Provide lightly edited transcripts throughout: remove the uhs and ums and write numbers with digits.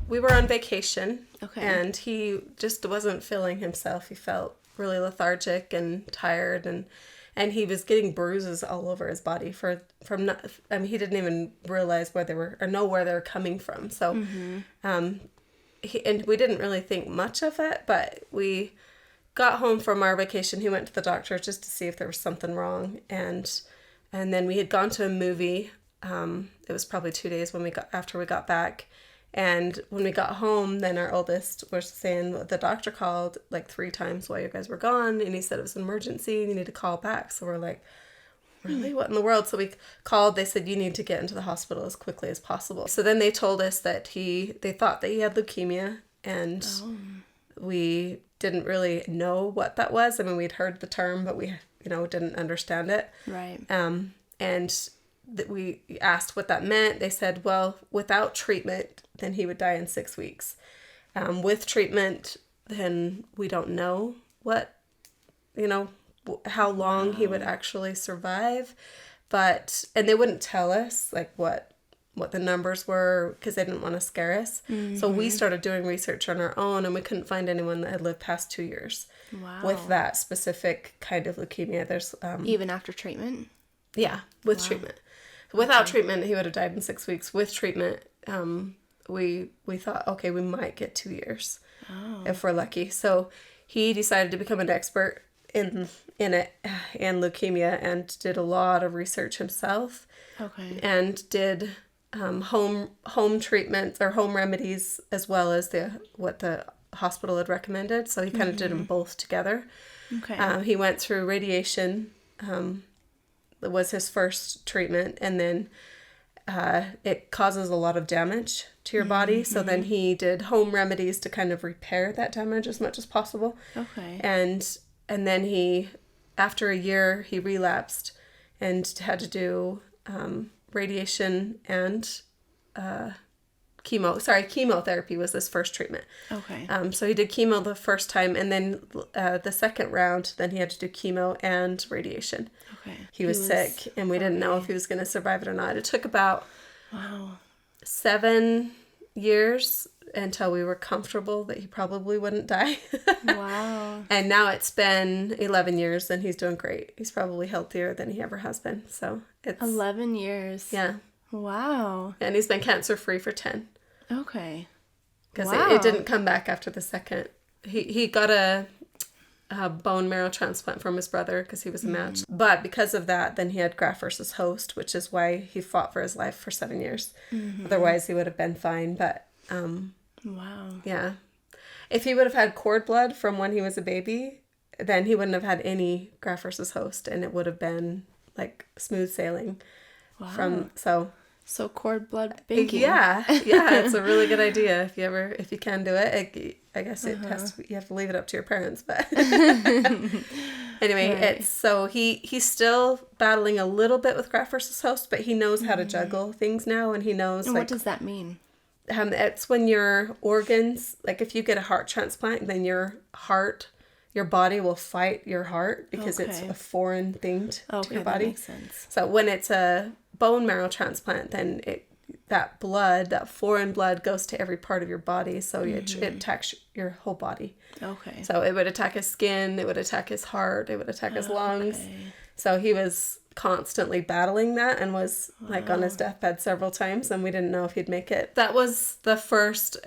we were on vacation. Okay. And he just wasn't feeling himself. He felt really lethargic and tired, and he was getting bruises all over his body from not, I mean, he didn't even realize where they were or know where they were coming from. So, and we didn't really think much of it, but we got home from our vacation. He went to the doctor just to see if there was something wrong, and then we had gone to a movie. It was probably 2 days after we got back. And when we got home, then our oldest was saying the doctor called like 3 times while you guys were gone. And he said it was an emergency and you need to call back. So we're like, really? What in the world? So we called. They said, you need to get into the hospital as quickly as possible. So then they told us that they thought that he had leukemia. And we didn't really know what that was. I mean, we'd heard the term, but we, didn't understand it. Right. And that we asked what that meant. They said, well, without treatment, then he would die in 6 weeks. With treatment, then we don't know how long he would actually survive. And they wouldn't tell us like what the numbers were because they didn't want to scare us. Mm-hmm. So we started doing research on our own, and we couldn't find anyone that had lived past 2 years with that specific kind of leukemia. There's even after treatment? Yeah, with treatment. Without treatment, he would have died in 6 weeks. With treatment, we thought, okay, we might get 2 years if we're lucky. So he decided to become an expert in leukemia and did a lot of research himself. Okay. And did home treatments or home remedies as well as what the hospital had recommended. So he kind of did them both together. Okay. He went through radiation. Was his first treatment, and then it causes a lot of damage to your body. So then he did home remedies to kind of repair that damage as much as possible. Okay. And then he, after a year, he relapsed and had to do radiation and chemotherapy was his first treatment. Okay. So he did chemo the first time, and then the second round, then he had to do chemo and radiation. Okay. He was sick, and we didn't know if he was going to survive it or not. It took about 7 years until we were comfortable that he probably wouldn't die. Wow. And now it's been 11 years, and he's doing great. He's probably healthier than he ever has been. So it's 11 years. Yeah. Wow. And he's been cancer-free for 10. Okay. Because it didn't come back after the second. He got a bone marrow transplant from his brother because he was a match. But because of that, then he had graft versus host, which is why he fought for his life for 7 years. Mm-hmm. Otherwise, he would have been fine. But, wow. Yeah. If he would have had cord blood from when he was a baby, then he wouldn't have had any graft versus host, and it would have been like smooth sailing. Wow. So cord blood banking. Yeah, it's a really good idea if you can do it. I guess it you have to leave it up to your parents, but anyway, he's still battling a little bit with graft versus host, but he knows how to juggle things now, and he knows. And what does that mean? It's when your organs, like if you get a heart transplant, then your body will fight your heart because it's a foreign thing to your body. That makes sense. So when it's a bone marrow transplant, then that foreign blood goes to every part of your body, so it attacks your whole body. Okay. So it would attack his skin, it would attack his heart, it would attack his lungs. So he was constantly battling that and was like on his deathbed several times, and we didn't know if he'd make it. That was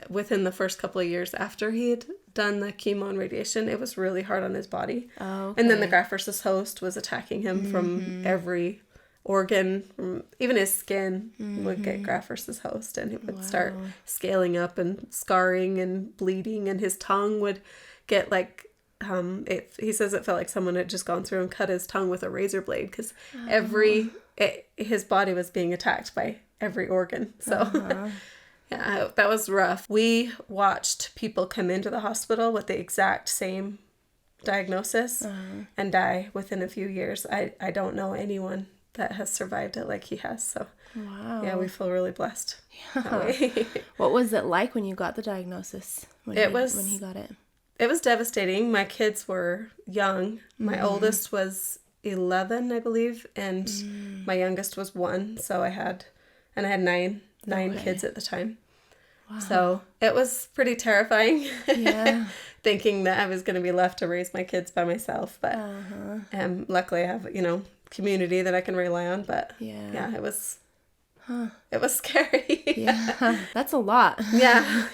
within the first couple of years after he had done the chemo and radiation. It was really hard on his body. Okay. And then the graft versus host was attacking him from every organ, even his skin would get graft versus host, and it would start scaling up and scarring and bleeding, and his tongue would get like he says it felt like someone had just gone through and cut his tongue with a razor blade because his body was being attacked by every organ. So yeah, that was rough. We watched people come into the hospital with the exact same diagnosis and die within a few years. I don't know anyone that has survived it like he has. So yeah, we feel really blessed. Yeah. What was it like when you got the diagnosis? When he got it? It was devastating. My kids were young. My oldest was 11, I believe, and my youngest was 1. So I had 9 kids at the time. Wow. So it was pretty terrifying. Yeah. Thinking that I was going to be left to raise my kids by myself. But luckily I have, community that I can rely on. But yeah, it was... It was scary. Yeah, that's a lot. Yeah.